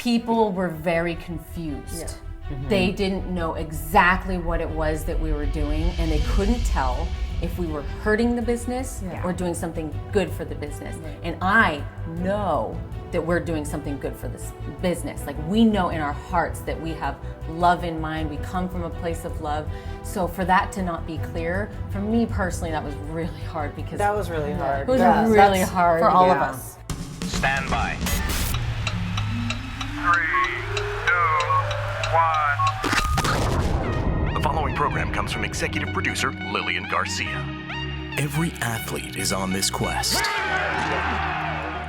people were very confused. Yeah. They didn't know exactly what it was that we were doing, and they couldn't tell if we were hurting the business or doing something good for the business. And I know that we're doing something good for this business. Like, we know in our hearts that we have love in mind. We come from a place of love. So for that to not be clear, for me personally, that was really hard, because That was really hard. it was really hard for all of yeah. us. Stand by. 3, 2, 1. The following program comes from executive producer Lilian Garcia. Every athlete is on this quest.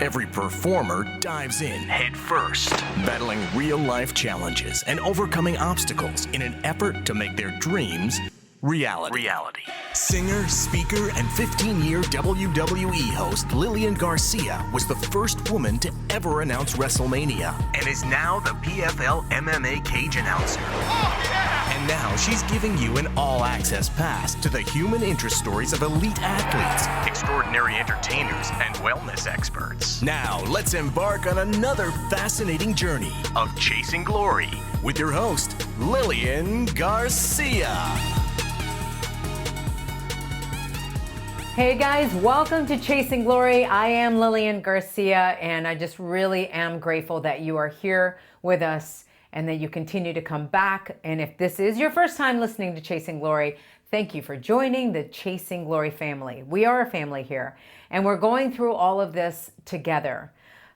Every performer dives in head first, battling real-life challenges and overcoming obstacles in an effort to make their dreams reality. Singer, speaker, and 15-year WWE host Lilian Garcia was the first woman to ever announce WrestleMania and is now the PFL MMA cage announcer. And now she's giving you an all-access pass to the human interest stories of elite athletes, extraordinary entertainers, and wellness experts. Now, let's embark on another fascinating journey of chasing glory with your host, Lilian Garcia. Hey guys, welcome to Chasing Glory. I am Lilian Garcia, and I just really am grateful that you are here with us and that you continue to come back. And if this is your first time listening to Chasing Glory, thank you for joining the Chasing Glory family. We are a family here, and we're going through all of this together.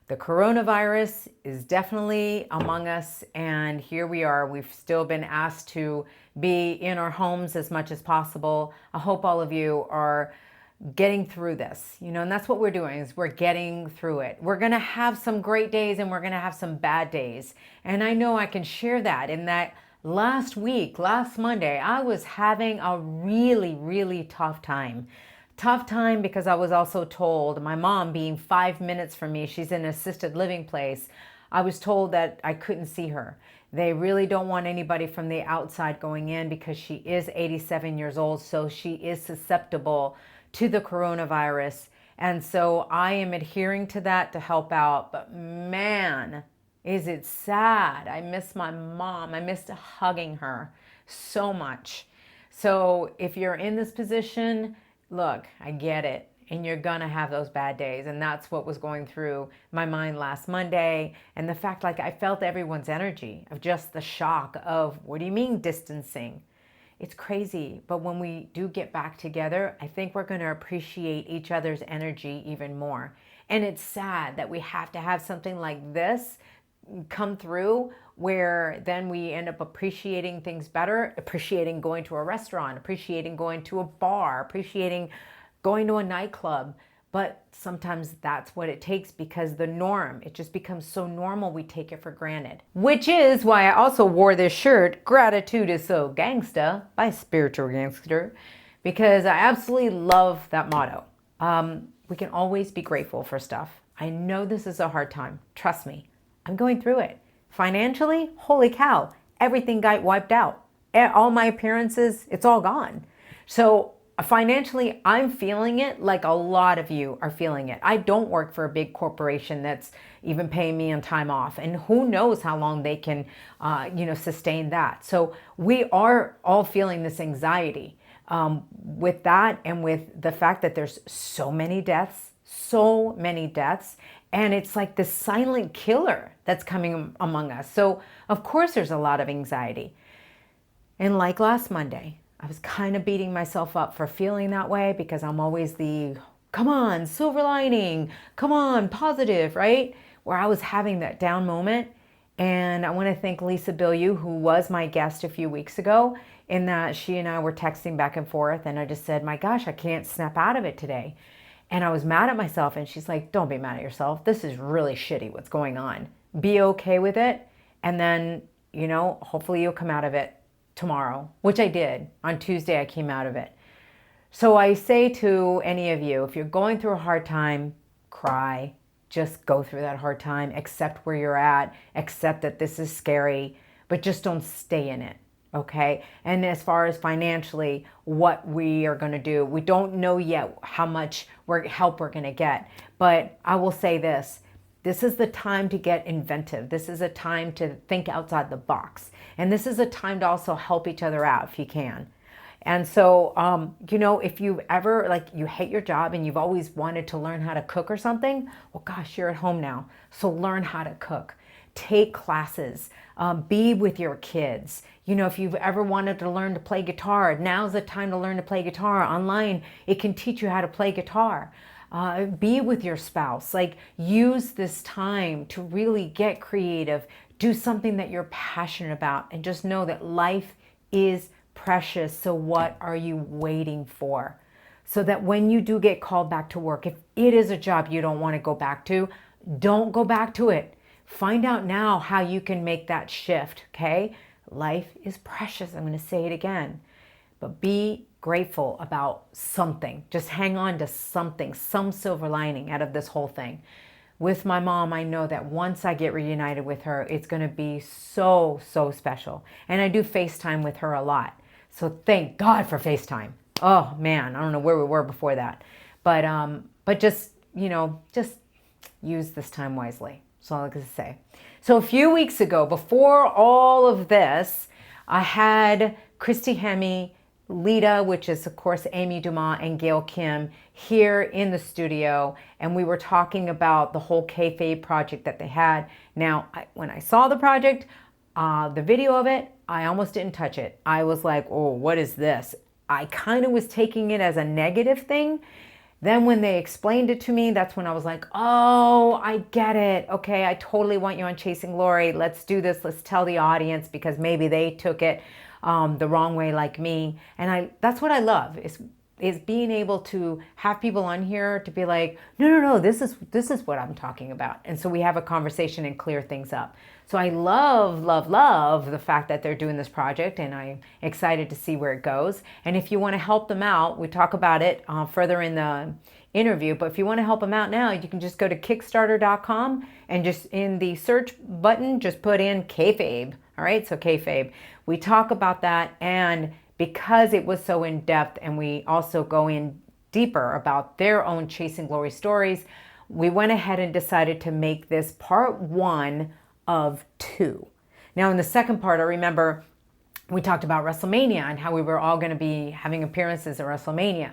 The coronavirus is definitely among us, and here we are. We've still been asked to be in our homes as much as possible. I hope all of you are getting through this, and that's what we're doing, is we're getting through it. We're going to have some great days and we're going to have some bad days. And I know I can share that in that last Monday, I was having a really, really tough time. Tough time because I was also told, my mom being 5 minutes from me, she's in an assisted living place, I was told that I couldn't see her. They really don't want anybody from the outside going in because she is 87 years old, so she is susceptible to the coronavirus. And so I am adhering to that to help out. But man, is it sad. I miss my mom. I missed hugging her so much. So if you're in this position, look, I get it. And you're gonna have those bad days. And that's what was going through my mind last Monday. And the fact, like, I felt everyone's energy of just the shock of, what do you mean distancing? It's crazy, but when we do get back together, I think we're going to appreciate each other's energy even more. And it's sad that we have to have something like this come through, where then we end up appreciating things better, appreciating going to a restaurant, appreciating going to a bar, appreciating going to a nightclub. But sometimes that's what it takes, because the norm, it just becomes so normal, we take it for granted. Which is why I also wore this shirt, Gratitude is So Gangsta by Spiritual Gangster, because I absolutely love that motto. We can always be grateful for stuff. I know this is a hard time. Trust me, I'm going through it. Financially, holy cow, everything got wiped out. All my appearances, it's all gone. So financially, I'm feeling it like a lot of you are feeling it. I don't work for a big corporation that's even paying me on time off, and who knows how long they can, sustain that. So we are all feeling this anxiety with that, and with the fact that there's so many deaths, and it's like this silent killer that's coming among us. So of course there's a lot of anxiety. And like last Monday, I was kind of beating myself up for feeling that way, because I'm always the, come on, silver lining, come on, positive, right? Where I was having that down moment. And I want to thank Lisa Bilyeu, who was my guest a few weeks ago, in that she and I were texting back and forth. And I just said, my gosh, I can't snap out of it today. And I was mad at myself. And she's like, don't be mad at yourself. This is really shitty what's going on. Be okay with it. And then, hopefully you'll come out of it tomorrow, which I did. On Tuesday, I came out of it. So I say to any of you, if you're going through a hard time, cry. Just go through that hard time. Accept where you're at. Accept that this is scary, but just don't stay in it, okay? And as far as financially, what we are going to do, we don't know yet how much help we're going to get. But I will say this. This is the time to get inventive. This is a time to think outside the box. And this is a time to also help each other out if you can. And so, if you've ever, like, you hate your job and you've always wanted to learn how to cook or something, well, gosh, you're at home now. So learn how to cook. Take classes. Be with your kids. If you've ever wanted to learn to play guitar, now's the time to learn to play guitar. Online, it can teach you how to play guitar. Be with your spouse. Like, use this time to really get creative. Do something that you're passionate about. And just know that life is precious. So what are you waiting for? So that when you do get called back to work, if it is a job you don't want to go back to, don't go back to it. Find out now how you can make that shift, okay? Life is precious. I'm going to say it again. But be grateful about something. Just hang on to something, some silver lining out of this whole thing. With my mom, I know that once I get reunited with her, it's going to be so, so special. And I do FaceTime with her a lot. So thank God for FaceTime. Oh man, I don't know where we were before that. But just use this time wisely. That's all I can say. So a few weeks ago, before all of this, I had Christy Hemme, Lita, which is of course Amy Dumas, and Gail Kim here in the studio, and we were talking about the whole kayfabe project that they had. Now, when I saw the project, the video of it, I almost didn't touch it. I was like, oh, what is this? I kind of was taking it as a negative thing. Then when they explained it to me, that's when I was like, oh, I get it. Okay, I totally want you on Chasing Glory. Let's do this. Let's tell the audience, because maybe they took it the wrong way like me. And that's what I love, is being able to have people on here to be like, no, this is what I'm talking about. And so we have a conversation and clear things up. So I love the fact that they're doing this project, and I'm excited to see where it goes. And if you want to help them out, we talk about it further in the interview, but if you want to help them out now, you can just go to Kickstarter.com and just in the search button, just put in kayfabe. All right, so kayfabe. We talk about that, and because it was so in-depth, and we also go in deeper about their own Chasing Glory stories, we went ahead and decided to make this part 1 of 2. Now, in the second part, I remember we talked about WrestleMania and how we were all going to be having appearances at WrestleMania.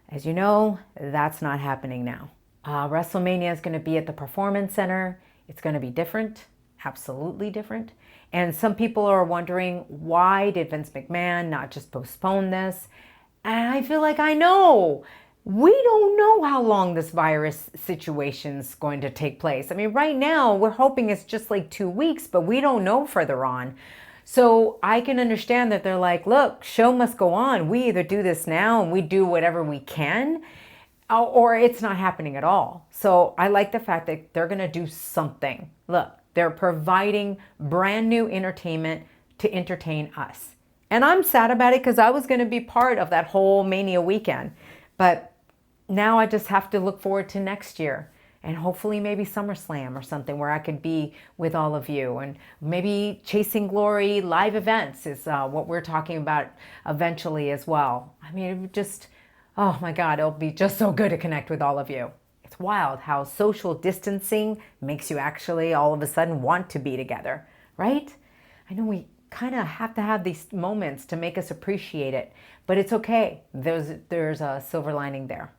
As you know, that's not happening now. WrestleMania is going to be at the Performance Center. It's going to be different, absolutely different. And some people are wondering, why did Vince McMahon not just postpone this? And I feel like I know. We don't know how long this virus situation is going to take place. I mean, right now, we're hoping it's just like 2 weeks, but we don't know further on. So I can understand that they're like, look, show must go on. We either do this now and we do whatever we can, or it's not happening at all. So I like the fact that they're going to do something. Look, they're providing brand new entertainment to entertain us. And I'm sad about it, because I was going to be part of that whole Mania weekend. But now I just have to look forward to next year, and hopefully maybe SummerSlam or something where I could be with all of you, and maybe Chasing Glory live events is what we're talking about eventually as well. I mean, it would just, oh my God, it'll be just so good to connect with all of you. It's wild how social distancing makes you actually all of a sudden want to be together, right? I know we kind of have to have these moments to make us appreciate it, but it's okay. There's a silver lining there.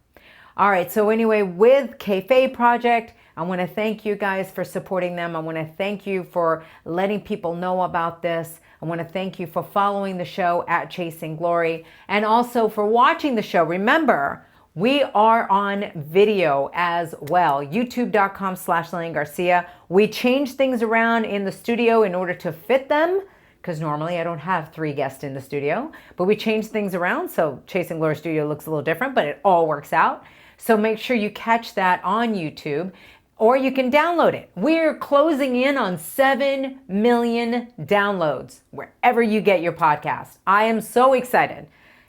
All right, so anyway, with Kayfabe Project, I want to thank you guys for supporting them. I want to thank you for letting people know about this. I want to thank you for following the show at Chasing Glory, and also for watching the show. Remember, we are on video as well, youtube.com/Lilian Garcia. We changed things around in the studio in order to fit them, because normally I don't have 3 guests in the studio, but we changed things around, so Chasing Glory Studio looks a little different, but it all works out. So make sure you catch that on YouTube, or you can download it. We're closing in on 7 million downloads wherever you get your podcast. I am so excited.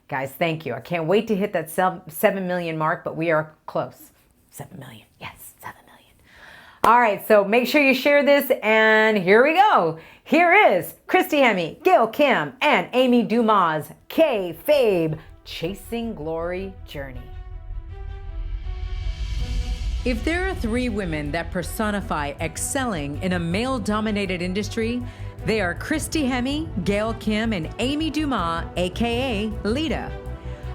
Guys, thank you. I can't wait to hit that 7 million mark, but we are close. 7 million. Yes, 7 million. All right, so make sure you share this, and here we go. Here is Christy Hemme, Gail Kim, and Amy Dumas' Kayfabe Chasing Glory Journey. If there are 3 women that personify excelling in a male-dominated industry, they are Christy Hemme, Gail Kim, and Amy Dumas, aka Lita.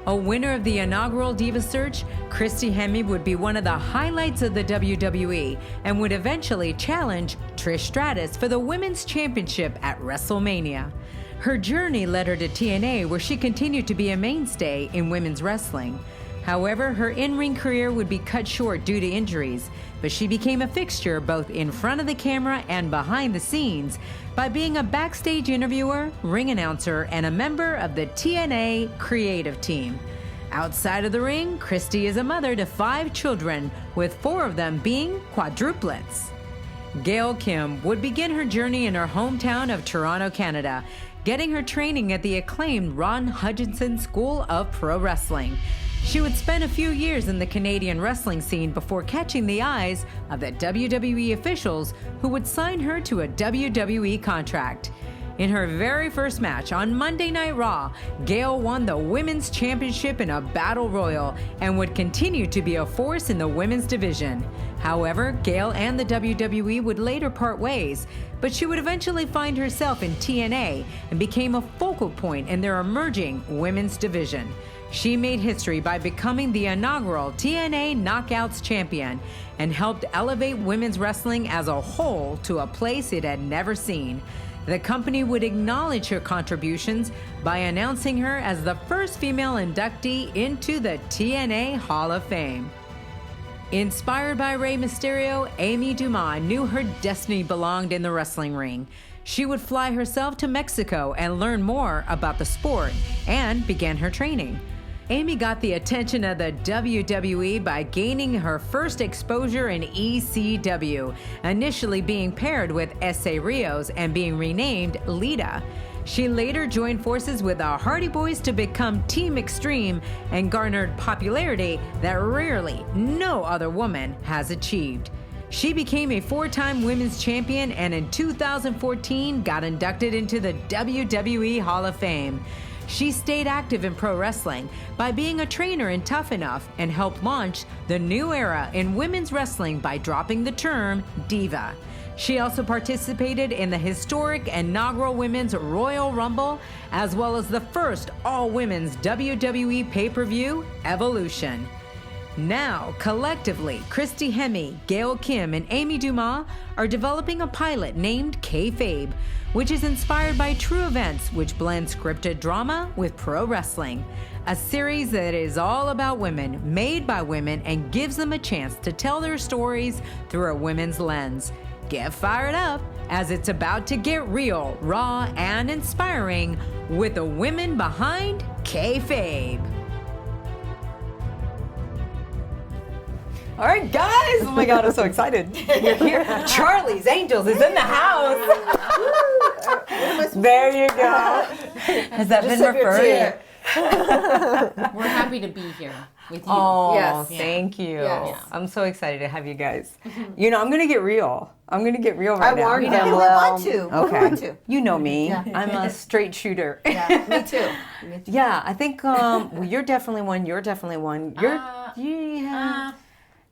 A winner of the inaugural Diva Search, Christy Hemme would be one of the highlights of the WWE and would eventually challenge Trish Stratus for the Women's Championship at WrestleMania. Her journey led her to TNA, where she continued to be a mainstay in women's wrestling. However, her in-ring career would be cut short due to injuries, but she became a fixture both in front of the camera and behind the scenes by being a backstage interviewer, ring announcer, and a member of the TNA creative team. Outside of the ring, Christy is a mother to 5 children, with 4 of them being quadruplets. Gail Kim would begin her journey in her hometown of Toronto, Canada, getting her training at the acclaimed Ron Hutchinson School of Pro Wrestling. She would spend a few years in the Canadian wrestling scene before catching the eyes of the WWE officials who would sign her to a WWE contract. In her very first match on Monday Night Raw, Gail won the Women's Championship in a Battle Royal and would continue to be a force in the women's division. However, Gail and the WWE would later part ways, but she would eventually find herself in TNA and became a focal point in their emerging women's division. She made history by becoming the inaugural TNA Knockouts champion and helped elevate women's wrestling as a whole to a place it had never seen. The company would acknowledge her contributions by announcing her as the first female inductee into the TNA Hall of Fame. Inspired by Rey Mysterio, Amy Dumas knew her destiny belonged in the wrestling ring. She would fly herself to Mexico and learn more about the sport and began her training. Amy got the attention of the WWE by gaining her first exposure in ECW, initially being paired with Essa Rios and being renamed Lita. She later joined forces with the Hardy Boys to become Team Extreme and garnered popularity that rarely no other woman has achieved. She became a 4-time women's champion and in 2014 got inducted into the WWE Hall of Fame. She stayed active in pro wrestling by being a trainer in Tough Enough and helped launch the new era in women's wrestling by dropping the term diva. She also participated in the historic inaugural Women's Royal Rumble, as well as the first all-women's WWE pay-per-view, Evolution. Now, collectively, Christy Hemme, Gail Kim, and Amy Dumas are developing a pilot named Kayfabe, which is inspired by true events which blend scripted drama with pro wrestling. A series that is all about women, made by women, and gives them a chance to tell their stories through a women's lens. Get fired up, as it's about to get real, raw, and inspiring with the women behind Kayfabe. All right, guys. Oh my God, I'm so excited. You're here. Charlie's Angels is in the house. There you go. Has that been referred? We're happy to be here with you. Oh, Yes. thank you. Yes. I'm so excited to have you guys. You know, I'm going to get real. I'm going to get real right now. I warned You them. know? We want to. We Okay. want to. You know me. Yeah. I'm a straight shooter. Yeah, me too. Yeah, I think well, you're definitely one. You're definitely one. You're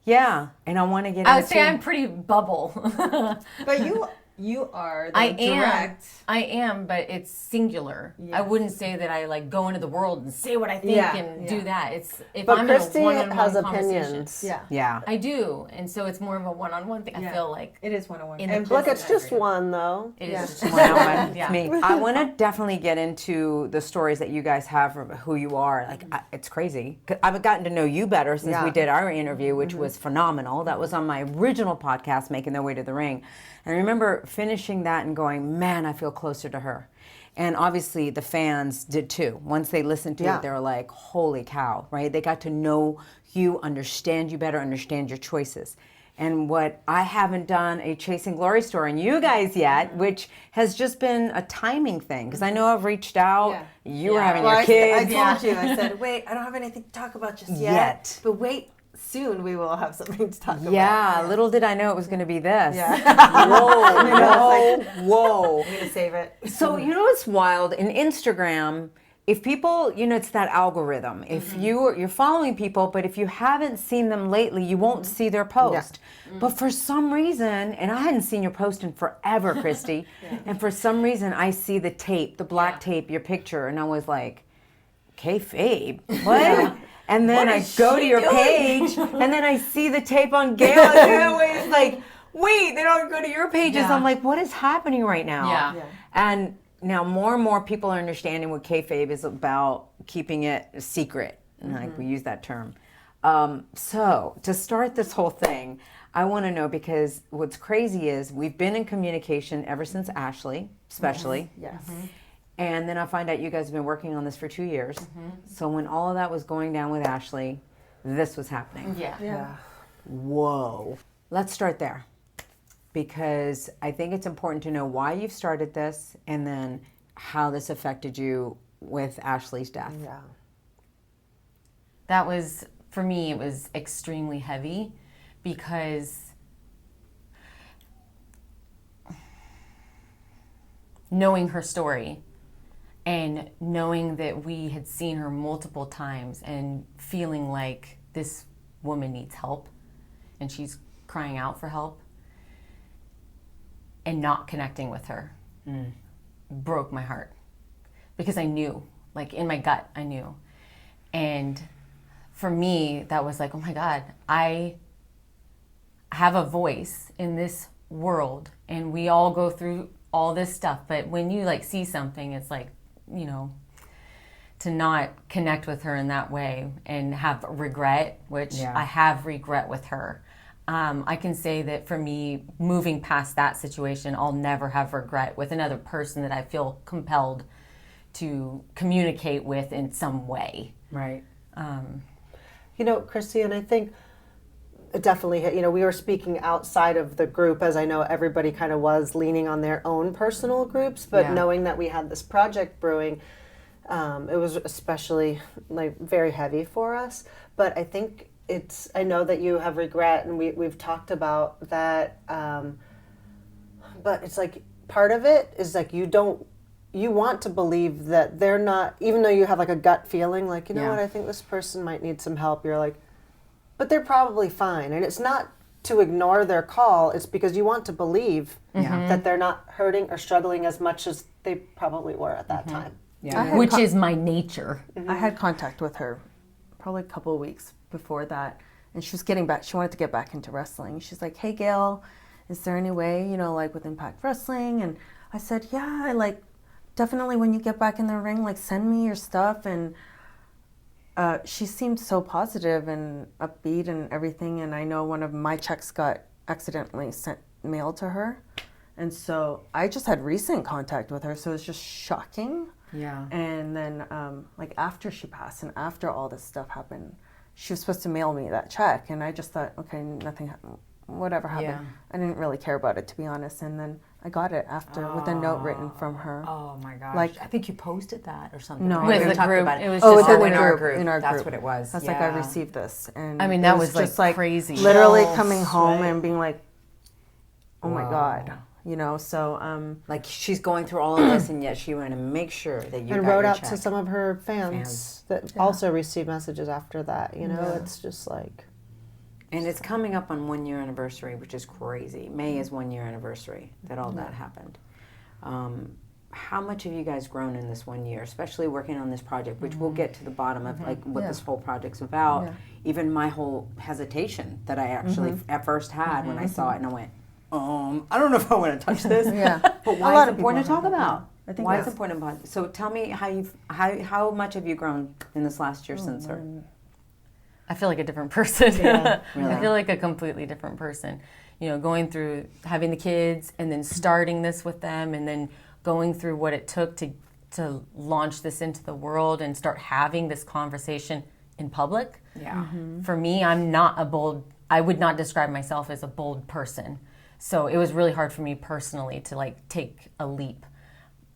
yeah, and I want to get I would into. say I'm pretty bubble. But you are the I direct. am, but it's singular. I Yes. wouldn't say that I like go into the world and say what I think Yeah, and yeah. do that. It's if But I'm Christy in a one-on-one has conversation. opinions. Yeah. Yeah. I do, and so it's more of a one-on-one thing. Yeah. I feel like It is one-on-one. In the And Look, business. it's just one though. it is Yeah. just One-on-one. Yeah. It's me. I want to definitely get into the stories that you guys have of who you are. Like, it's crazy. 'Cause I've gotten to know you better since Yeah. we did our interview, which was phenomenal. That was on my original podcast, Making Their Way to the Ring. And I remember finishing that and going, man, I feel closer to her. And obviously the fans did too. Once they listened to Yeah. it, they were like, holy cow, right? They got to know you, understand you better, understand your choices. And what I haven't done a Chasing Glory story on you guys yet, which has just been a timing thing. Because I know I've reached out, Yeah. you were Yeah. having Well, your I kids. told you. I said, wait, I don't have anything to talk about just yet. Yet. But wait, soon we will have something to talk about. Yeah, little did I know it was going to be this. Yeah. Whoa, whoa. I'm going to save it. So, you know what's wild? In Instagram, if people, it's that algorithm. If you're following people, but if you haven't seen them lately, you won't see their post. But for some reason, and I hadn't seen your post in forever, Christy, and for some reason I see the tape, the black tape, your picture, and I was like, kayfabe? What? And then I go to your page, and then I see the tape on Gail, and it's like, wait, they don't go to your pages. I'm like, what is happening right now? Yeah. And now more and more people are understanding what kayfabe is about, keeping it a secret. Like we use that term. So to start this whole thing, I want to know, because what's crazy is we've been in communication ever since Ashley, especially. Yes. And then I find out you guys have been working on this for 2 years. So when all of that was going down with Ashley, this was happening. Yeah. Whoa. Let's start there, because I think it's important to know why you've started this and then how this affected you with Ashley's death. Yeah. That was, for me, it was extremely heavy, because knowing her story and knowing that we had seen her multiple times and feeling like this woman needs help and she's crying out for help, and not connecting with her broke my heart, because I knew, like in my gut, I knew. And for me, that was like, oh my God, I have a voice in this world, and we all go through all this stuff. But when you like see something, it's like, to not connect with her in that way and have regret, which I have regret with her. I can say that for me, moving past that situation, I'll never have regret with another person that I feel compelled to communicate with in some way. Right. Christy, and I think definitely, we were speaking outside of the group, as I know everybody kind of was leaning on their own personal groups, but knowing that we had this project brewing, it was especially like very heavy for us. But I think I know that you have regret, and we've talked about that, but it's like part of it is like you want to believe that they're not, even though you have like a gut feeling like, you know what, I think this person might need some help, you're like, but they're probably fine. And it's not to ignore their call, it's because you want to believe that they're not hurting or struggling as much as they probably were at that time. Yeah. Which is my nature. I had contact with her probably a couple of weeks before that, and she was getting back, she wanted to get back into wrestling. She's like, hey Gail, is there any way, like with Impact Wrestling? And I said, yeah, like definitely when you get back in the ring, like send me your stuff. And she seemed so positive and upbeat and everything, and I know one of my checks got accidentally mailed to her, and so I just had recent contact with her, so it was just shocking. Yeah. And then like after she passed and after all this stuff happened, she was supposed to mail me that check, and I just thought, okay, nothing happened, whatever happened. Yeah. I didn't really care about it, to be honest. And then I got it after with a note written from her. Oh my gosh. Like, I think you posted that or something. No, right? With We the talked group. about It was oh, just in in our the group. in our That's group. what it was. That's like, I received this, and I mean, it that was just like crazy. Literally Chills, coming home right? and being like, oh my God, so like she's going through all of this, and yet she wanted to make sure that you And got wrote your out check. to some of her fans that also received messages after that. It's just like. And it's coming up on 1 year anniversary, which is crazy. May is 1 year anniversary that all that happened. How much have you guys grown in this 1 year, especially working on this project, which we'll get to the bottom of like what this whole project's about. Yeah. Even my whole hesitation that I actually at first had when I saw it, and I went, I don't know if I want to touch this. But why is it important to talk about? I think Why is it important about? So tell me how much have you grown in this last year since her? I feel like a different person. Really? I feel like a completely different person. Going through having the kids and then starting this with them, and then going through what it took to launch this into the world and start having this conversation in public. Yeah. For me, I would not describe myself as a bold person. So it was really hard for me personally to like take a leap.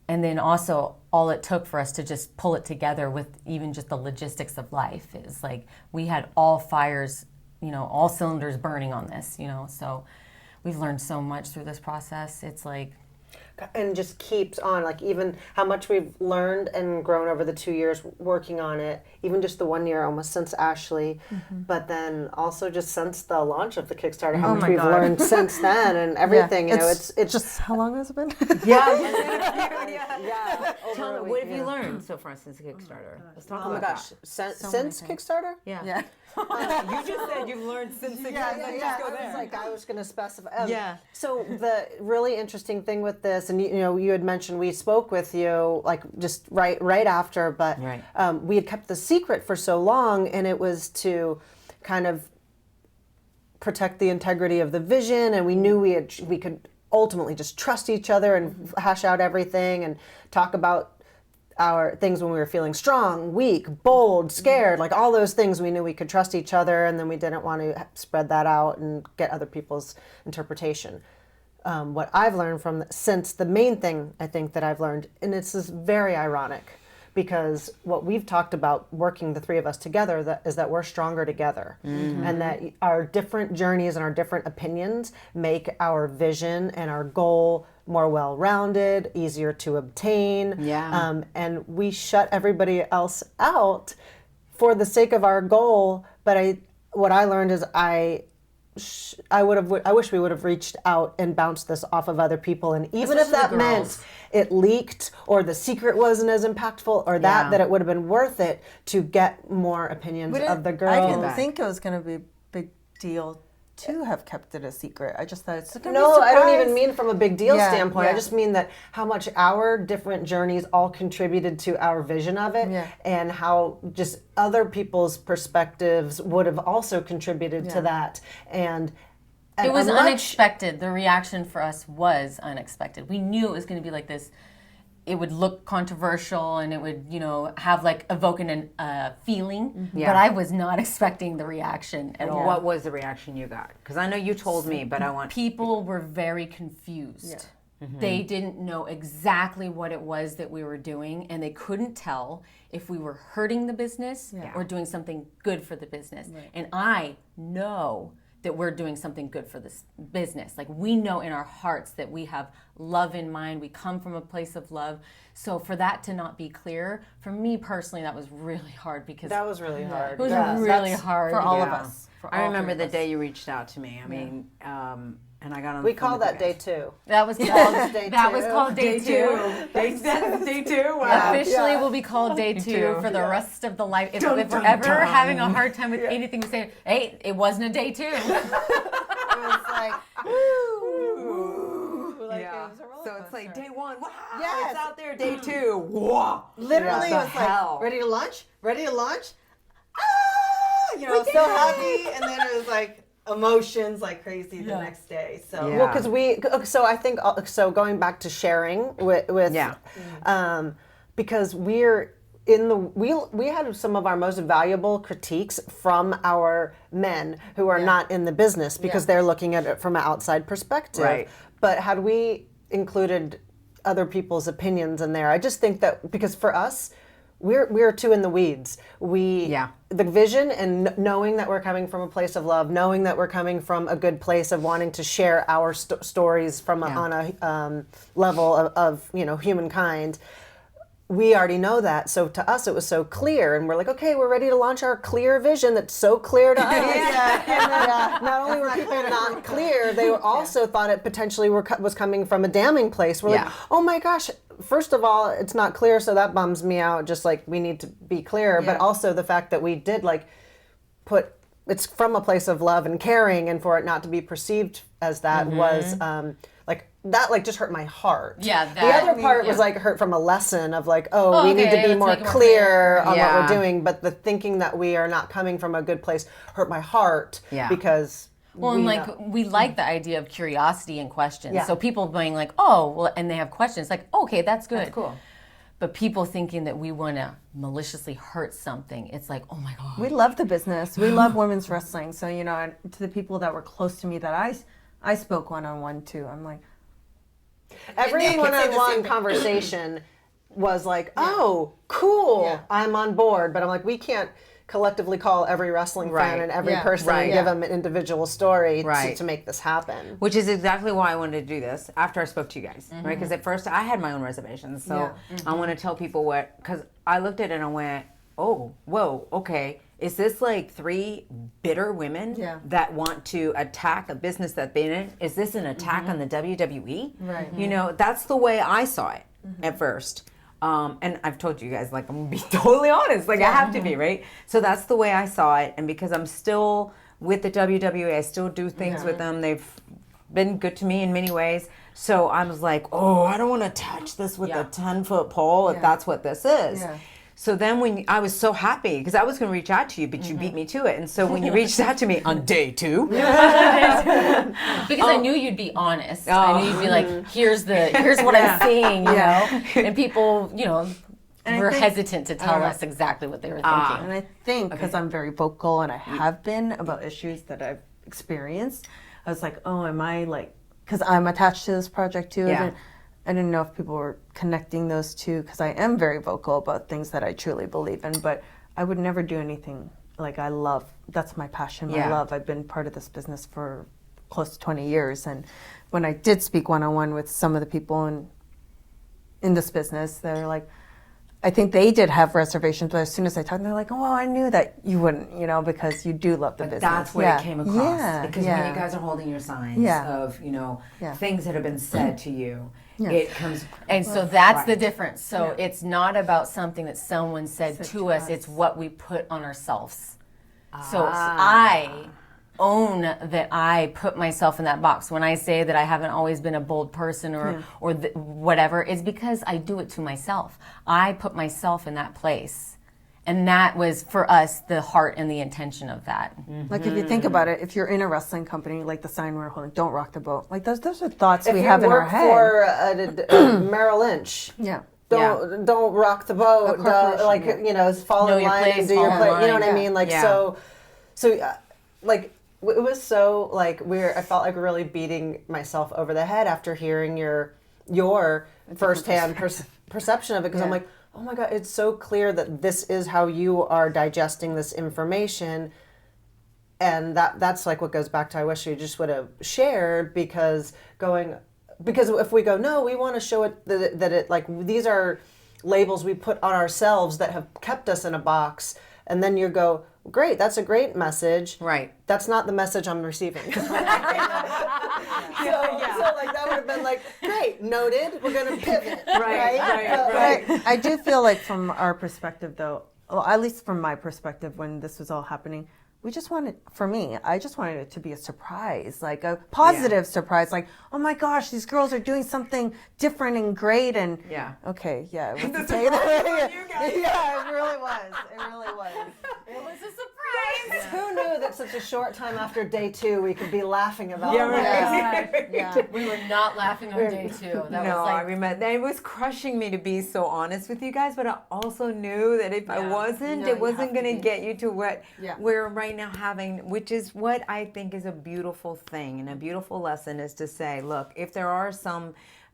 And then also all it took for us to just pull it together with even just the logistics of life is like we had all fires, all cylinders burning on this, so we've learned so much through this process. It's like, and just keeps on. Like even how much we've learned and grown over the 2 years working on it, even just the 1 year almost since Ashley, but then also just since the launch of the Kickstarter, how much we've learned since then and everything. You know, it's just how long has it been? Tell me, what have you learned so far since the Kickstarter? Let's talk about that. Since Kickstarter? Yeah. You just said you've learned since the Kickstarter. Just go there. I was going to specify. So the really interesting thing with this, and you had mentioned we spoke with you like just right after, but we had kept the secret for so long, and it was to kind of protect the integrity of the vision, and we knew we could ultimately just trust each other and hash out everything and talk about our things when we were feeling strong, weak, bold, scared, like all those things. We knew we could trust each other, and then we didn't want to spread that out and get other people's interpretation. What I've learned since the main thing I think that I've learned, and it's is very ironic, because what we've talked about working the three of us together is that we're stronger together, and that our different journeys and our different opinions make our vision and our goal more well-rounded, easier to obtain. And we shut everybody else out for the sake of our goal. But what I learned is I wish we would have reached out and bounced this off of other people, and even if that meant it leaked or the secret wasn't as impactful or that it would have been worth it to get more opinions of the girls. I didn't think it was going to be a big deal to have kept it a secret. I just thought it's going to be No, a I don't even surprise. mean from a big deal standpoint. I just mean that how much our different journeys all contributed to our vision of it, and how just other people's perspectives would have also contributed to that. And it was unexpected. The reaction for us was unexpected. We knew it was going to be like this. It would look controversial, and it would, have like evoking a feeling. But I was not expecting the reaction at all. What was the reaction you got? Because I know you told me, but I want... People were very confused. They didn't know exactly what it was that we were doing, and they couldn't tell if we were hurting the business or doing something good for the business. And I know that we're doing something good for this business. Like, we know in our hearts that we have love in mind. We come from a place of love. So for that to not be clear, for me personally, that was really hard, because that was really hard. It was really hard for all of us. I remember the day you reached out to me. I mean, and I got on. We call that day 2. That was called day 2. That was called day 2. Day 2. Wow. Officially will be called day 2 for the rest of the life. If we're ever having a hard time with anything, we say, hey, it wasn't a day 2. It was like, woo. So it's like day 1. Wow. Yes. It's out there. Day 2. Wow. Literally, it was like, ready to launch? Ready to launch? So happy. And then it was like, emotions like crazy the next day. So well, because so I think going back to sharing with because we're in the we had some of our most valuable critiques from our men who are not in the business, because they're looking at it from an outside perspective. Right. But had we included other people's opinions in there, I just think that because for us, we're too in the weeds. The vision and knowing that we're coming from a place of love, knowing that we're coming from a good place of wanting to share our stories from on a level of humankind. We already know that. So to us, it was so clear, and we're like, okay, we're ready to launch our clear vision that's so clear to us. And not only were people not clear, they also thought it potentially was coming from a damning place. We're like, oh my gosh. First of all, it's not clear, so that bums me out. Just like we need to be clear, but also the fact that we did put it's from a place of love and caring, and for it not to be perceived as that was that just hurt my heart. Yeah. The other part was hurt from a lesson of we need to be more clear on what we're doing. But the thinking that we are not coming from a good place hurt my heart because. Well, we like the idea of curiosity and questions. So people being like, oh, well, and they have questions like, okay, that's good. That's cool. But people thinking that we want to maliciously hurt something, it's like, oh my God. We love the business. We love women's wrestling. So, and to the people that were close to me that I spoke one-on-one to, I'm like. Every one-on-one conversation was like, oh, cool, I'm on board. But I'm like, we can't collectively call every wrestling fan and every person and give them an individual story to make this happen. Which is exactly why I wanted to do this after I spoke to you guys, right? Because at first I had my own reservations. So I want to tell people because I looked at it and I went, oh, whoa, okay. Is this like 3 bitter women that want to attack a business that they're in? Is this an attack on the WWE? Right. You know, that's the way I saw it at first. And I've told you guys, like, I'm going to be totally honest. Like, I have to be, right? So that's the way I saw it. And because I'm still with the WWE, I still do things with them. They've been good to me in many ways. So I was like, oh, I don't want to touch this with a 10-foot pole if that's what this is. Yeah. So then when I was so happy, because I was going to reach out to you, but you beat me to it. And so when you reached out to me on day 2. Because I knew you'd be honest. I knew you'd be like, here's what I'm seeing, you know? And people, you know, were hesitant to tell us exactly what they were thinking. And I think because I'm very vocal and I have been about issues that I've experienced, I was like, oh, am I like, because I'm attached to this project too. Yeah. I didn't know if people were connecting those two because I am very vocal about things that I truly believe in, but I would never do anything like I love. That's my passion, my love. I've been part of this business for close to 20 years. And when I did speak one-on-one with some of the people in this business, they're like, I think they did have reservations, but as soon as I talked, they're like, oh, I knew that you wouldn't, you know, because you do love the business. That's what it came across. Because when you guys are holding your signs of, you know, things that have been said to you, it comes. And so that's the difference. So it's not about something that someone said to us. It's what we put on ourselves. So I own that I put myself in that box. When I say that I haven't always been a bold person or whatever, it's because I do it to myself. I put myself in that place. And that was, for us, the heart and the intention of that. Like, if you think about it, if you're in a wrestling company, like the sign we're holding, don't rock the boat. Like, those are thoughts we have in our head. If you work for Merrill Lynch, don't rock the boat. Like, you know, fall in line and do your place. You know what I mean? Like, so, like, it was so, like, I felt like really beating myself over the head after hearing your firsthand perception of it, because I'm like, oh my God, it's so clear that this is how you are digesting this information. And that's like what goes back to, I wish you just would have shared, because if we go, no, we want to show it that it, like, these are labels we put on ourselves that have kept us in a box. And then you go, great, that's a great message. Right. That's not the message I'm receiving. So like that would have been like, great, noted, we're going to pivot. Right. I do feel like from our perspective though, well, at least from my perspective when this was all happening, I just wanted it to be a surprise, like a positive surprise, like, oh my gosh, these girls are doing something different and great, and it was it really was. It was a surprise. Who knew that such a short time after day 2 we could be laughing about it? We were not laughing on day 2. I remember it was crushing me to be so honest with you guys, but I also knew that if I wasn't, it wasn't going to get you to what we're right now having, which is what I think is a beautiful thing and a beautiful lesson, is to say, look, if there are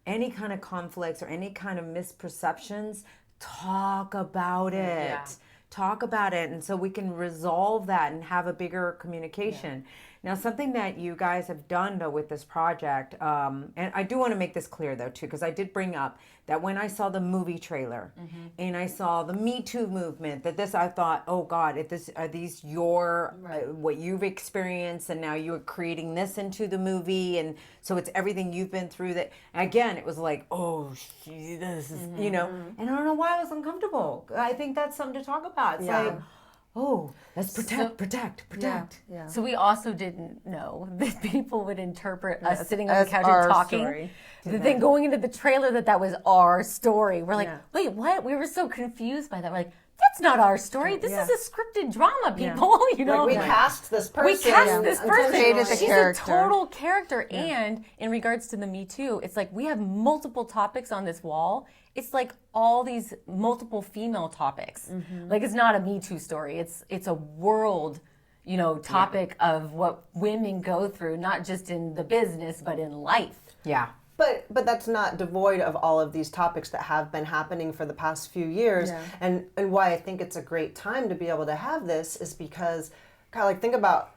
any kind of conflicts or any kind of misperceptions, talk about it. Talk about it, and so we can resolve that and have a bigger communication. Now, something that you guys have done, though, with this project, and I do want to make this clear, though, too, because I did bring up that when I saw the movie trailer and I saw the Me Too movement, I thought, oh, God, are these your, what you've experienced, and now you're creating this into the movie, and so it's everything you've been through that, again, it was like, oh, this is, you know, and I don't know why I was uncomfortable. I think that's something to talk about. It's like, oh, let's protect. Yeah. So we also didn't know that people would interpret us sitting on the couch and talking. Then going into the trailer that was our story. We're like, wait, what? We were so confused by that. We're like, that's not our story. This is a scripted drama, people. You know, like we cast this person. She's a total character. And in regards to the Me Too, it's like we have multiple topics on this wall. It's like all these multiple female topics. Like, it's not a Me Too story. It's a world, you know, topic of what women go through, not just in the business but in life. Yeah. But that's not devoid of all of these topics that have been happening for the past few years. Yeah. And why I think it's a great time to be able to have this is because, God, like think about,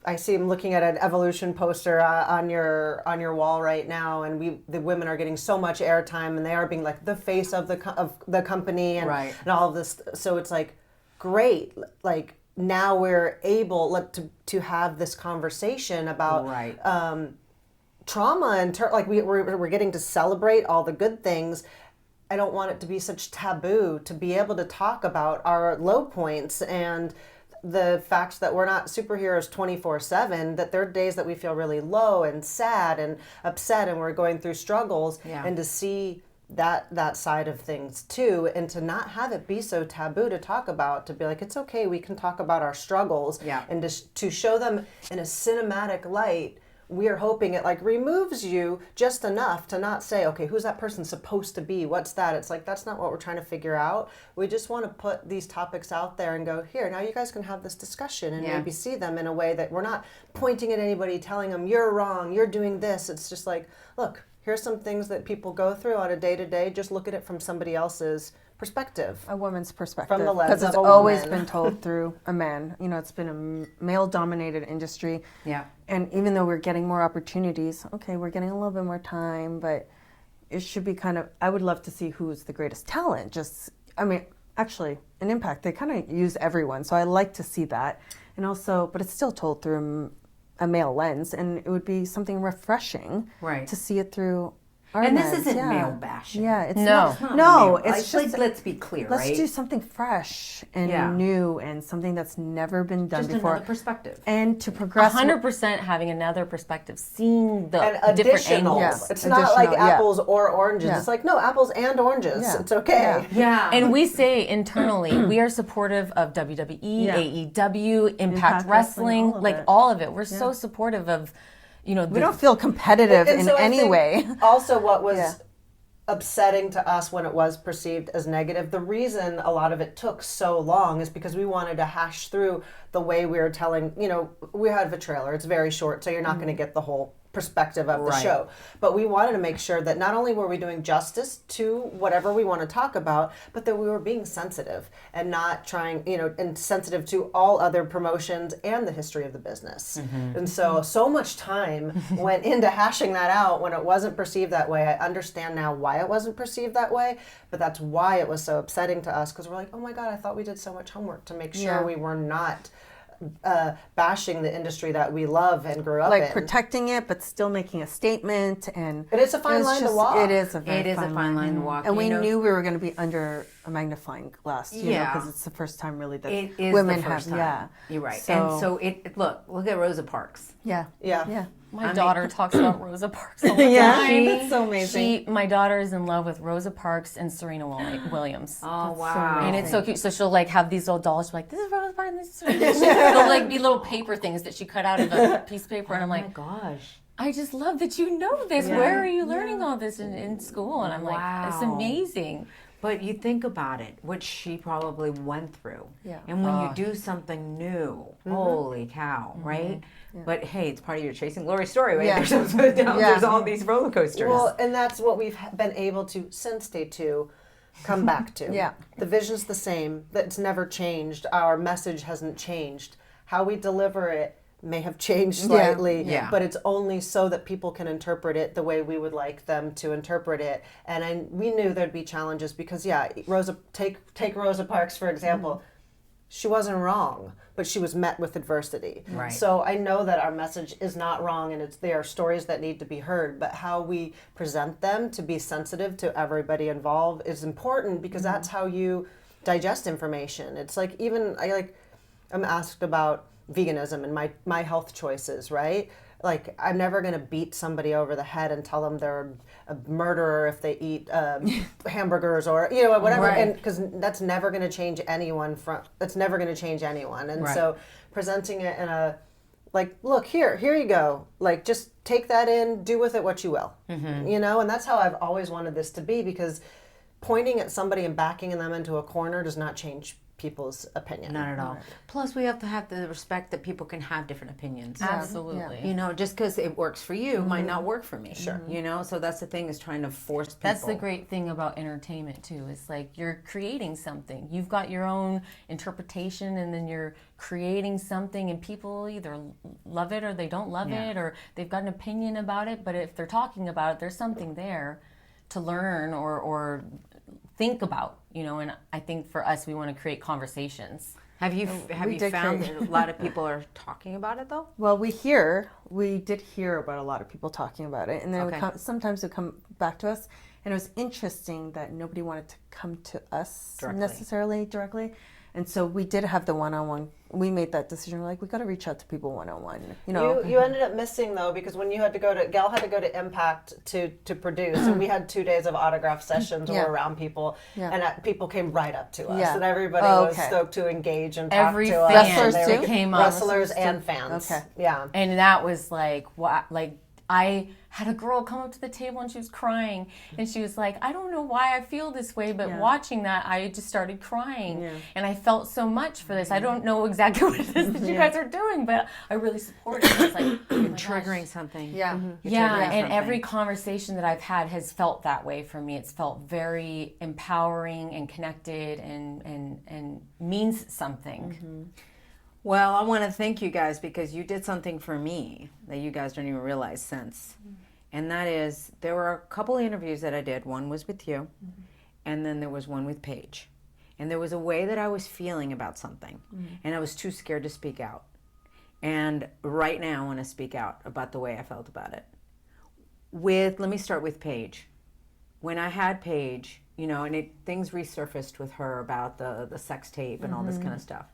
I see him looking at an evolution poster on your wall right now, and the women are getting so much airtime, and they are being like the face of the company and all of this. So it's like great, like now we're able to have this conversation about trauma and like we're getting to celebrate all the good things. I don't want it to be such taboo to be able to talk about our low points and the fact that we're not superheroes 24/7, that there are days that we feel really low and sad and upset and we're going through struggles, and to see that side of things too, and to not have it be so taboo to talk about, to be like, it's okay, we can talk about our struggles, and to show them in a cinematic light. We are hoping it like removes you just enough to not say, okay, who's that person supposed to be? What's that? It's like, that's not what we're trying to figure out. We just want to put these topics out there and go, here, now you guys can have this discussion and maybe see them in a way that we're not pointing at anybody, telling them you're wrong, you're doing this. It's just like, look, here's some things that people go through on a day-to-day. Just look at it from somebody else's perspective. A woman's perspective. From the lens because of it's a always woman. been told through a man. You know, it's been a male-dominated industry. Yeah. And even though we're getting more opportunities, okay, we're getting a little bit more time, but it should be kind of, I would love to see who's the greatest talent. Actually, in Impact, they kind of use everyone. So I like to see that. And also, but it's still told through a male lens, and it would be something refreshing to see it through our And lens. this isn't male bashing. Yeah, it's No. not. No, Like, it's just, let's be clear, let's right? do something fresh and new and something that's never been done Just before. another perspective. And to progress. 100% having another perspective, seeing the And different additional. angles. It's not like Additional, apples or oranges. Yeah. It's like, no, apples and oranges. Yeah. It's okay. Yeah. And we say internally, we are supportive of WWE, AEW, Impact Wrestling, all of like it. all of it. We're so supportive of, we don't feel competitive And in so I any think way. Also, what was upsetting to us when it was perceived as negative, the reason a lot of it took so long is because we wanted to hash through the way we were telling, we have a trailer, it's very short, so you're not going to get the whole perspective of the show. But we wanted to make sure that not only were we doing justice to whatever we want to talk about, but that we were being sensitive and not trying, and sensitive to all other promotions and the history of the business. And so much time went into hashing that out when it wasn't perceived that way. I understand now why it wasn't perceived that way, but that's why it was so upsetting to us, because we're like, oh my God, I thought we did so much homework to make sure we were not bashing the industry that we love and grew up in. Like protecting it, but still making a statement. And it's a fine line to walk. It is a very It is a fine line to walk. And we you know? knew we were going to be under a magnifying glass, Yeah. because it's the first time really that It is women the first have, time. You're right. And so look at Rosa Parks. Yeah. My daughter talks about Rosa Parks all the Yeah, time. that's so amazing. My daughter is in love with Rosa Parks and Serena Williams. Oh, wow. And it's so cute. So she'll like have these little dolls. She'll be like, this is Rosa Parks, this is Serena Williams. They'll like be little paper things that she cut out of a piece of paper. And I'm like, Gosh. I just love that you know this. Where are you learning all this in school? And I'm like, it's amazing. But you think about it, what she probably went through. Yeah. And when you do something new, holy cow, right? Yeah. But hey, it's part of your Chasing Glory story, right? Yeah. There's ups and downs, there's all these roller coasters. Well, and that's what we've been able to, since day 2, come back to. Yeah. The vision's the same. It's never changed. Our message hasn't changed. How we deliver it may have changed slightly, but it's only so that people can interpret it the way we would like them to interpret it. And we knew there'd be challenges because, take Rosa Parks, for example. She wasn't wrong, but she was met with adversity. Right. So I know that our message is not wrong, and there are stories that need to be heard, but how we present them to be sensitive to everybody involved is important, because that's how you digest information. It's like, even I'm asked about veganism and my health choices, right? Like, I'm never going to beat somebody over the head and tell them they're a murderer if they eat hamburgers or whatever, and because that's never going to change anyone. And so presenting it in a like, look, here you go. Like, just take that in, do with it what you will. And that's how I've always wanted this to be, because pointing at somebody and backing them into a corner does not change people's opinion. Not at all. Plus, we have to have the respect that people can have different opinions. Absolutely. You know, just because it works for you might not work for me. Sure. You know, so that's the thing, is trying to force people. That's the great thing about entertainment too. It's like you're creating something. You've got your own interpretation, and then you're creating something, and people either love it or they don't love it, or they've got an opinion about it. But if they're talking about it, there's something there to learn or think about, you know. And I think for us, we want to create conversations. Have you found that a lot of people are talking about it though? Well, we did hear about a lot of people talking about it, and then sometimes it would come back to us, and it was interesting that nobody wanted to come to us necessarily directly. And so we did have the one-on-one. We made that decision. We're like, we got to reach out to people one-on-one. You know, you ended up missing though, because when you had to go to Gail had to go to Impact to produce, and we had 2 days of autograph sessions where we're around people, and people came right up to us, and everybody was stoked to engage and talk Every to fan us. wrestlers came up. Wrestlers and fans. Okay. Yeah. And that was like, what? Like, I had a girl come up to the table and she was crying, and she was like, I don't know why I feel this way, but watching that, I just started crying, and I felt so much for this. I don't know exactly what it is that you guys are doing, but I really support it. It's like, you're Triggering something. Yeah, and every conversation that I've had has felt that way for me. It's felt very empowering and connected and means something. Well, I want to thank you guys, because you did something for me that you guys don't even realize since. And that is, there were a couple of interviews that I did. One was with you, and then there was one with Paige. And there was a way that I was feeling about something, and I was too scared to speak out. And right now I want to speak out about the way I felt about it. Let me start with Paige. When I had Paige, you know, and things resurfaced with her about the sex tape and all this kind of stuff.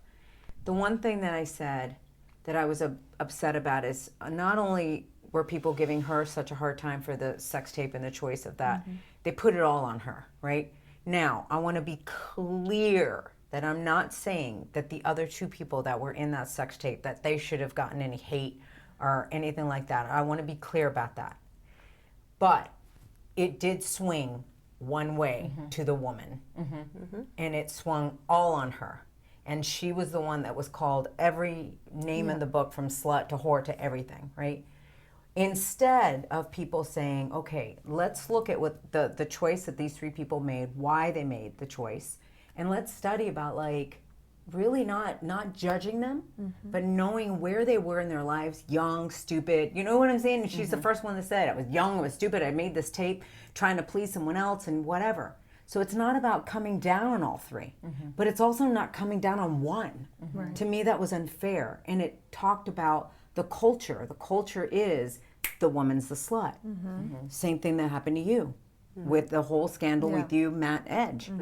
The one thing that I said that I was upset about is not only were people giving her such a hard time for the sex tape and the choice of that, they put it all on her, right? Now, I want to be clear that I'm not saying that the other 2 people that were in that sex tape, that they should have gotten any hate or anything like that. I want to be clear about that. But it did swing one way to the woman, and it swung all on her. And she was the one that was called every name in the book, from slut to whore to everything, right? Instead of people saying, okay, let's look at what the choice that these 3 people made, why they made the choice, and let's study about, like, really not judging them, but knowing where they were in their lives, young, stupid, you know what I'm saying? And she's the first one that said, I was young, I was stupid, I made this tape trying to please someone else and whatever. So it's not about coming down on all 3, but it's also not coming down on one. To me, that was unfair. And it talked about the culture. The culture is the woman's the slut. Same thing that happened to you with the whole scandal with you, Matt Edge.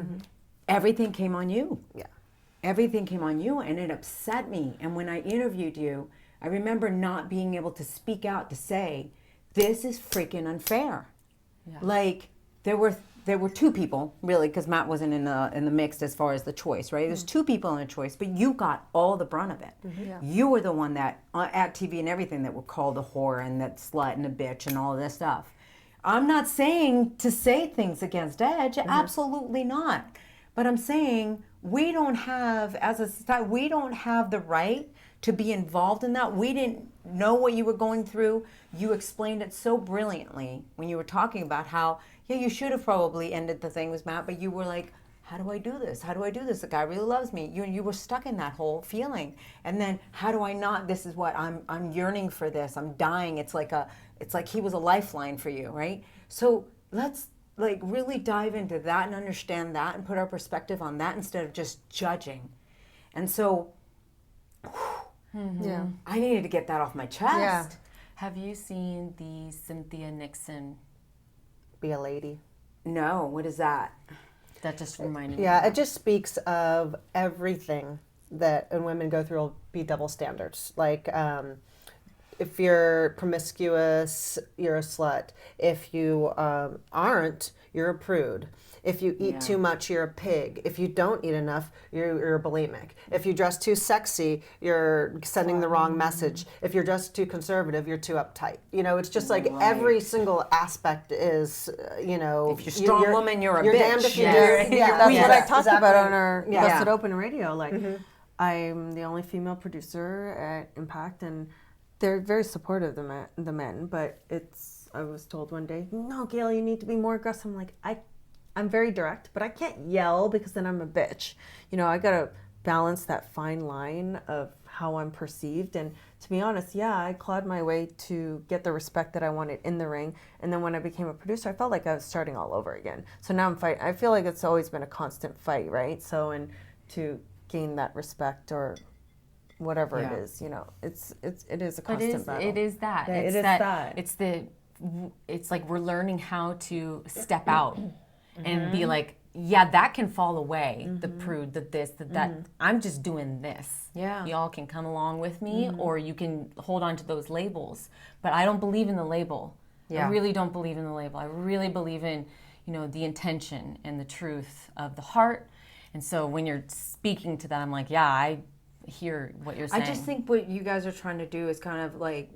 Everything came on you. Yeah. Everything came on you, and it upset me. And when I interviewed you, I remember not being able to speak out to say, this is freaking unfair. Yeah. Like, there were 2 people, really, because Matt wasn't in the mix as far as the choice, right? There's 2 people in the choice, but you got all the brunt of it. You were the one that, at TV and everything, that were called a whore and that slut and a bitch and all of this stuff. I'm not saying to say things against Edge, absolutely not. But I'm saying we don't have, as a society, we don't have the right to be involved in that. We didn't know what you were going through. You explained it so brilliantly when you were talking about how, yeah, you should have probably ended the thing with Matt, but you were like, how do I do this? How do I do this? The guy really loves me. You were stuck in that whole feeling. And then, how do I not? This is what I'm yearning for this. I'm dying. It's like he was a lifeline for you, right? So let's like really dive into that and understand that and put our perspective on that instead of just judging. And so, I needed to get that off my chest. Yeah. Have you seen the Cynthia Nixon? Be a lady. No, what is that? That just reminded me. Yeah, it just speaks of everything that women go through will be double standards. Like, if you're promiscuous, you're a slut. If you aren't, you're a prude. If you eat too much, you're a pig. If you don't eat enough, you're bulimic. If you dress too sexy, you're sending the wrong message. If you're dressed too conservative, you're too uptight. You know, it's just like every single aspect is, you know. If you're a strong woman, you're a bitch. Damned if you do. That's what I talked exactly. about on our Yeah. Busted Open radio. Like, I'm the only female producer at Impact, and they're very supportive of the men. But I was told one day, no, Gail, you need to be more aggressive. I'm like, I'm very direct, but I can't yell because then I'm a bitch. You know, I gotta balance that fine line of how I'm perceived. And to be honest, I clawed my way to get the respect that I wanted in the ring. And then when I became a producer, I felt like I was starting all over again. So now I'm fighting. I feel like it's always been a constant fight, right? So, and to gain that respect or whatever it is, you know, it is a constant battle. It is that. Yeah, it is that. It's like we're learning how to step out and be like, yeah, that can fall away. The prude, the this, the that. I'm just doing this. Yeah. Y'all can come along with me, or you can hold on to those labels. But I don't believe in the label. Yeah. I really don't believe in the label. I really believe in, you know, the intention and the truth of the heart. And so when you're speaking to that, I'm like, yeah, I hear what you're saying. I just think what you guys are trying to do is kind of like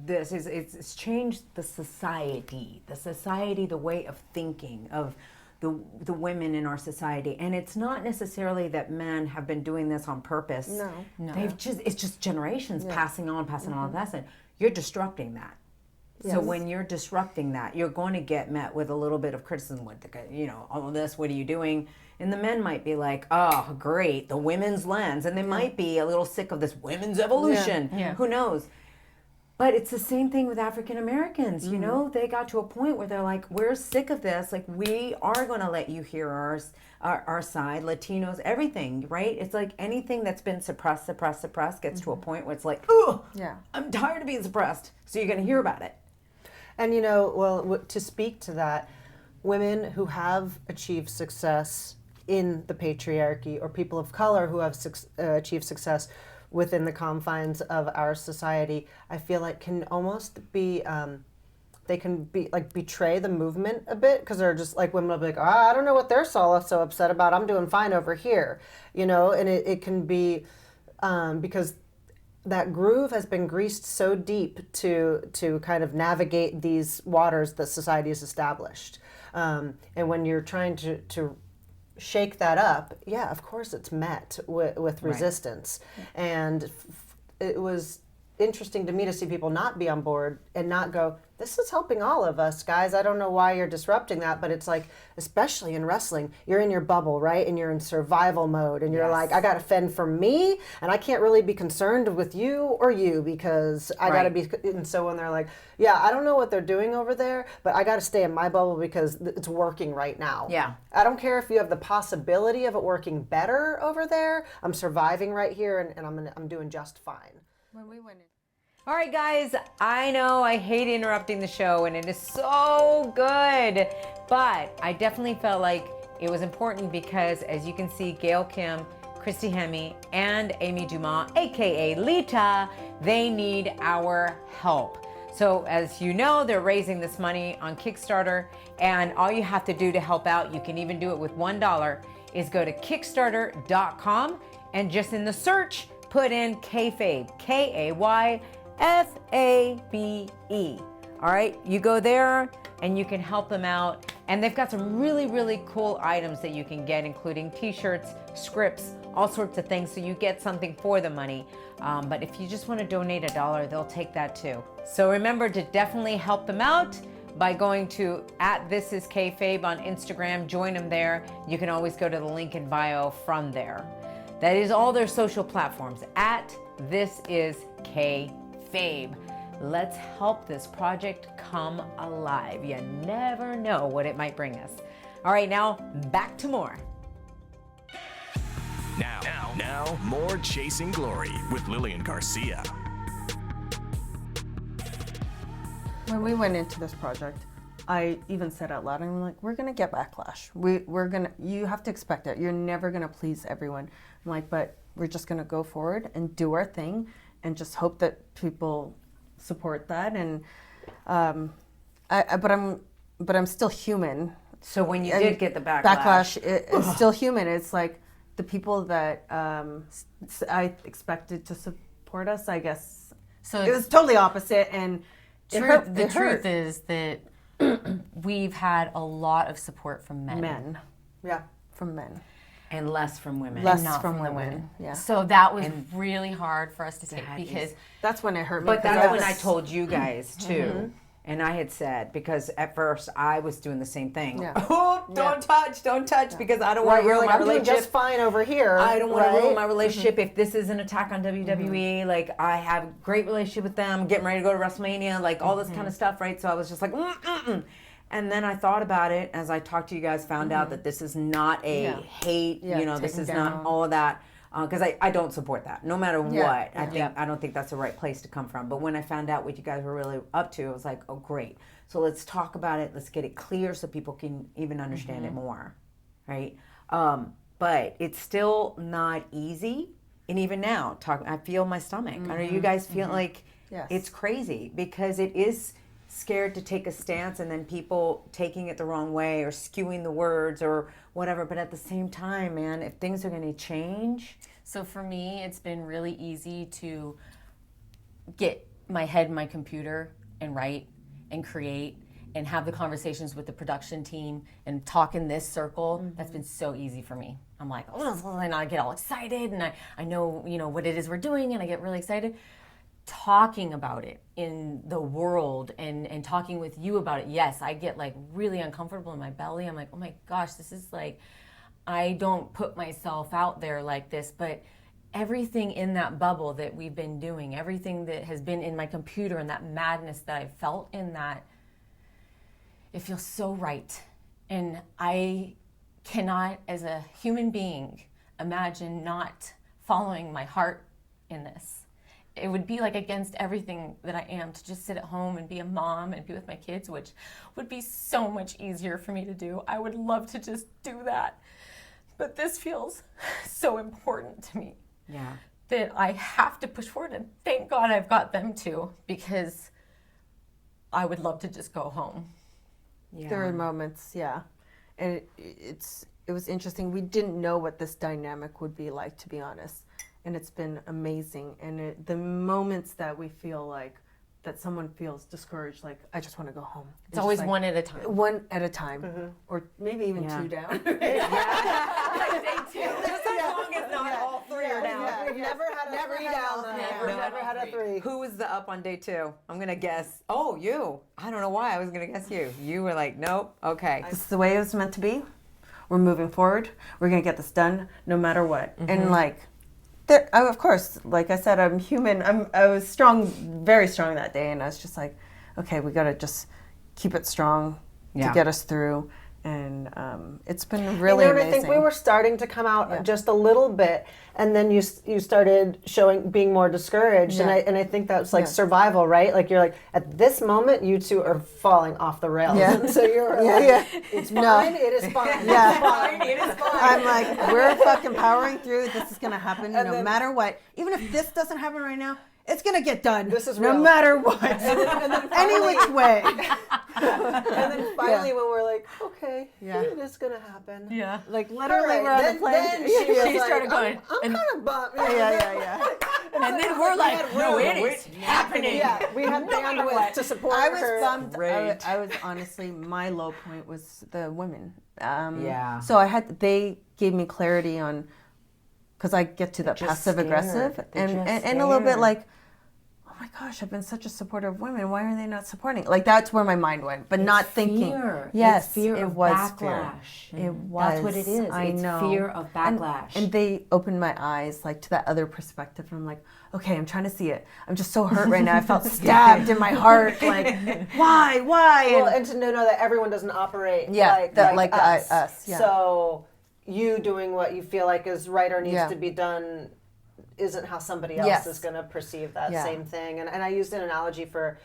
it's changed the society, the way of thinking of the women in our society. And it's not necessarily that men have been doing this on purpose. No. It's just generations passing on. That's it. You're disrupting that. So when you're disrupting that, you're going to get met with a little bit of criticism. You know, all of this, what are you doing? And the men might be like, oh, great, the women's lens. And they might be a little sick of this women's evolution. Yeah. Who knows? But it's the same thing with African Americans. You know, they got to a point where they're like, we're sick of this. Like, we are going to let you hear our side, Latinos, everything, right? It's like anything that's been suppressed gets to a point where it's like, oh, I'm tired of being suppressed. So you're going to hear about it. And, you know, well, to speak to that, women who have achieved success in the patriarchy, or people of color who have achieved success within the confines of our society, I feel like can almost be, they can be like betray the movement a bit, because they're just like, women will be like, I don't know what they're so upset about. I'm doing fine over here, you know, and it can be because that groove has been greased so deep to kind of navigate these waters that society has established. And when you're trying to shake that up, of course it's met with resistance. And it was interesting to me to see people not be on board and not go, this is helping all of us, guys. I don't know why you're disrupting that, but it's like, especially in wrestling, you're in your bubble, right? And you're in survival mode, and you're like, I got to fend for me, and I can't really be concerned with you or you, because I got to be. And so when they're like, I don't know what they're doing over there, but I got to stay in my bubble because it's working right now. Yeah. I don't care if you have the possibility of it working better over there. I'm surviving right here, and I'm doing just fine. When we went in. All right, guys, I know I hate interrupting the show, and it is so good, but I definitely felt like it was important because, as you can see, Gail Kim, Christy Hemme, and Amy Dumas, aka Lita, they need our help. So as you know, they're raising this money on Kickstarter, and all you have to do to help out, you can even do it with $1, is go to Kickstarter.com, and just in the search, put in Kayfabe, Kayfabe. All right, you go there and you can help them out. And they've got some really, really cool items that you can get, including t-shirts, scripts, all sorts of things. So you get something for the money. But if you just want to donate $1, they'll take that too. So remember to definitely help them out by going to @ThisIsKayfabe on Instagram. Join them there. You can always go to the link in bio from there. That is all their social platforms, @ThisIsKayfabe. Let's help this project come alive. You never know what it might bring us. All right, now back to more. Now, more Chasing Glory with Lilian Garcia. When we went into this project, I even said out loud, I'm like, we're gonna get backlash. You have to expect it. You're never gonna please everyone. I'm like, but we're just gonna go forward and do our thing and just hope that people support that. And but I'm still human. So when you did get the backlash, it's still human. It's like the people that I expected to support us, I guess. So it was totally opposite, and the truth is that we've had a lot of support from men. From men. And less from women. Less not from the women. Yeah. So that was really hard for us to take because that's when it hurt me. But that's when I told you guys too. And I had said, because at first I was doing the same thing. Yeah. Oh, don't touch, because I don't want to You're ruin like, my I'm doing relationship. just fine over here. I don't want to ruin my right? relationship. If this is an attack on WWE, like I have a great relationship with them, getting ready to go to WrestleMania, like all this kind of stuff, right? So I was just like, And then I thought about it as I talked to you guys, found out that this is not a hate, this is not all of that. Because I don't support that, no matter what. I don't think that's the right place to come from. But when I found out what you guys were really up to, I was like, oh, great. So let's talk about it. Let's get it clear so people can even understand it more, right? But it's still not easy. And even now, I feel my stomach. I know you guys feel like it's crazy because it is scared to take a stance and then people taking it the wrong way or skewing the words or whatever. But at the same time, man, if things are going to change. So for me, it's been really easy to get my head in my computer and write and create and have the conversations with the production team and talk in this circle. That's been so easy for me. I'm like, and I get all excited and I know, what it is we're doing and I get really excited. Talking about it in the world and talking with you about it, yes, I get like really uncomfortable in my belly. I'm like, oh my gosh, this is like, I don't put myself out there like this, but everything in that bubble that we've been doing, everything that has been in my computer and that madness that I felt in that, it feels so right. And I cannot, as a human being, imagine not following my heart in this. It would be like against everything that I am to just sit at home and be a mom and be with my kids, which would be so much easier for me to do. I would love to just do that. But this feels so important to me that I have to push forward. And thank God I've got them too, because I would love to just go home. There are moments, and it was interesting. We didn't know what this dynamic would be like, to be honest. And it's been amazing. And the moments that we feel like that someone feels discouraged, like, I just want to go home. It's always like, one at a time. One at a time. Or maybe even two down. Day two. Just as long as not all three are down. We've never had a three down. Never had a three. Who was the up on day 2? I'm going to guess. Oh, you. I don't know why I was going to guess you. You were like, nope, okay. This is the way it was meant to be. We're moving forward. We're going to get this done no matter what. And like, of course, like I said, I'm human. I was strong, very strong that day, and I was just like, okay, we got to just keep it strong to get us through. And it's been really amazing. I think we were starting to come out just a little bit, and then you started being more discouraged, and I think that's like survival, right? Like you're like, at this moment, you two are falling off the rails, and so you're like, it's fine, it is fine, It is fine. I'm like, we're fucking powering through. This is gonna happen no matter what. Even if this doesn't happen right now, it's gonna get done. This is no real. matter what. and then any which way. And then finally, when we're like, okay, it is gonna happen. Yeah. Like literally, we're on the plane. Then she started going. I'm kind of bummed. Yeah. And then we're like, no, it is happening. Yeah, we had bandwidth to support I was her. bummed. I was honestly, my low point was the women. So they gave me clarity on, because I get to that passive aggressive and a little bit like, oh my gosh, I've been such a supporter of women. Why are they not supporting? Like that's where my mind went, but not thinking. Fear. Yes, it's fear it of was backlash. Fear. It was. That's what it is. I it's know. Fear of backlash. And they opened my eyes like to that other perspective. And I'm like, okay, I'm trying to see it. I'm just so hurt right now. I felt stabbed in my heart. Like, why? Well, and to know that everyone doesn't operate like us. Yeah. So you doing what you feel like is right or needs to be done isn't how somebody else is going to perceive that same thing. And I used an analogy for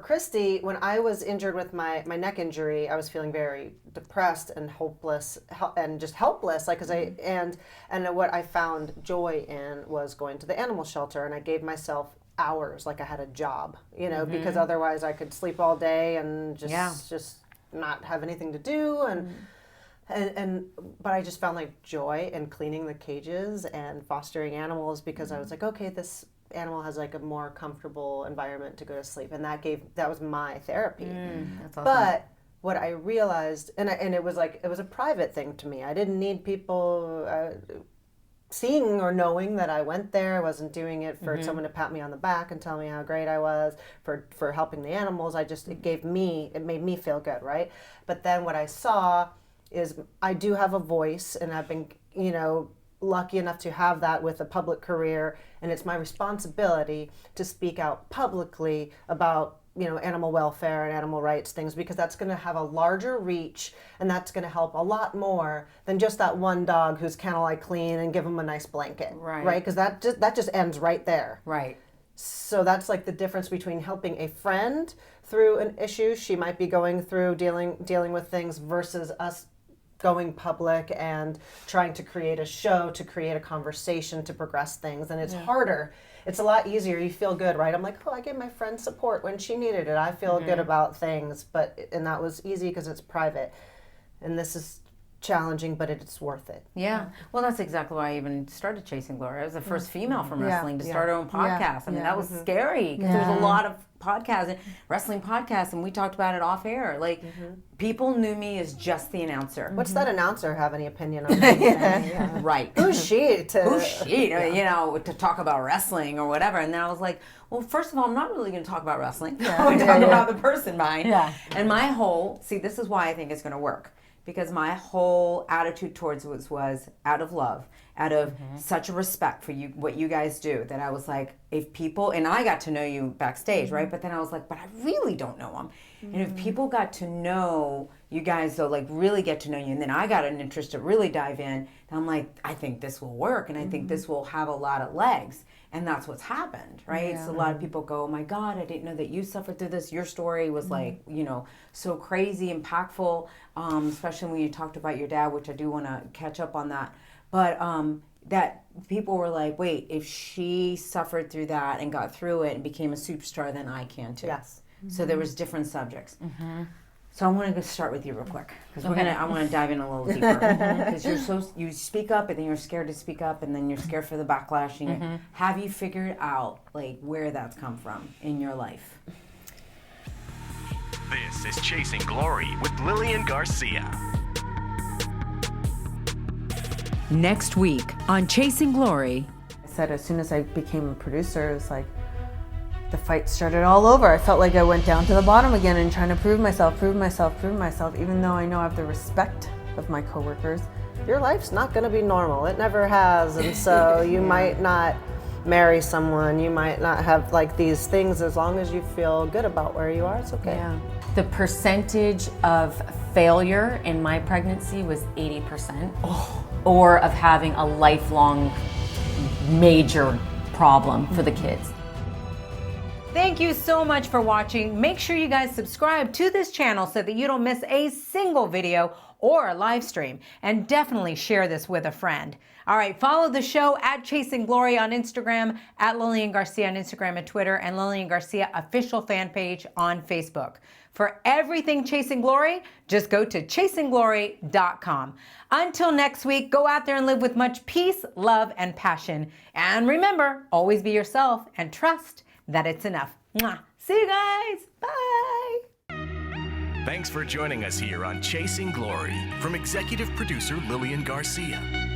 Christy. When I was injured with my neck injury, I was feeling very depressed and hopeless and just helpless. Like, and what I found joy in was going to the animal shelter, and I gave myself hours like I had a job, because otherwise I could sleep all day and just not have anything to do, and but I just found like joy in cleaning the cages and fostering animals, because I was like, okay, this animal has like a more comfortable environment to go to sleep, and that was my therapy. That's awesome. But what I realized, and it was a private thing to me. I didn't need people seeing or knowing that I went there. I wasn't doing it for someone to pat me on the back and tell me how great I was for helping the animals. It made me feel good, right? But then what I saw is I do have a voice, and I've been, lucky enough to have that with a public career, and it's my responsibility to speak out publicly about animal welfare and animal rights things, because that's going to have a larger reach, and that's going to help a lot more than just that one dog whose kennel I clean and give them a nice blanket, right? Because that just ends right there. Right. So that's like the difference between helping a friend through an issue she might be going through, dealing with things, versus us going public and trying to create a show, to create a conversation, to progress things. And it's harder. It's a lot easier. You feel good, right? I'm like, oh, I gave my friend support when she needed it. I feel good about things. And that was easy because it's private. And this is challenging, but it's worth it. Yeah. Well, that's exactly why I even started Chasing Glory. I was the first female from wrestling to start her own podcast. I mean, that was scary, because there was a lot of podcasts, wrestling podcasts, and we talked about it off air. Like, people knew me as just the announcer. What's that announcer have any opinion on anything? Right. Who's she to talk about wrestling or whatever? And then I was like, well, first of all, I'm not really going to talk about wrestling. I'm going to talk about the person behind. Yeah. And this is why I think it's going to work. Because my whole attitude towards it was out of love, out of such a respect for you, what you guys do, that I was like, if people, and I got to know you backstage, right? But then I was like, but I really don't know them. And if people got to know you guys, though, like really get to know you, and then I got an interest to really dive in, then I'm like, I think this will work, and I think this will have a lot of legs. And that's what's happened, right? Yeah. So a lot of people go, oh my God, I didn't know that you suffered through this. Your story was like, so crazy, impactful, especially when you talked about your dad, which I do want to catch up on that. But that people were like, wait, if she suffered through that and got through it and became a superstar, then I can too. Yes. So there was different subjects. So I want to start with you real quick, because I want to dive in a little deeper, because you speak up, and then you're scared to speak up, and then you're scared for the backlash. And have you figured out like where that's come from in your life? This is Chasing Glory with Lilian Garcia. Next week on Chasing Glory. I said as soon as I became a producer, it was like the fight started all over. I felt like I went down to the bottom again and trying to prove myself, even though I know I have the respect of my coworkers. Your life's not going to be normal. It never has. And so you might not marry someone. You might not have like these things. As long as you feel good about where you are, it's okay. Yeah. The percentage of failure in my pregnancy was 80%, or of having a lifelong major problem for the kids. Thank you so much for watching. Make sure you guys subscribe to this channel so that you don't miss a single video or a live stream. And definitely share this with a friend. All right, follow the show at Chasing Glory on Instagram, at Lilian Garcia on Instagram and Twitter, and Lilian Garcia official fan page on Facebook. For everything Chasing Glory, just go to chasingglory.com. Until next week, go out there and live with much peace, love, and passion. And remember, always be yourself and trust that it's enough. Mwah. See you guys. Bye. Thanks for joining us here on Chasing Glory from executive producer Lilian Garcia.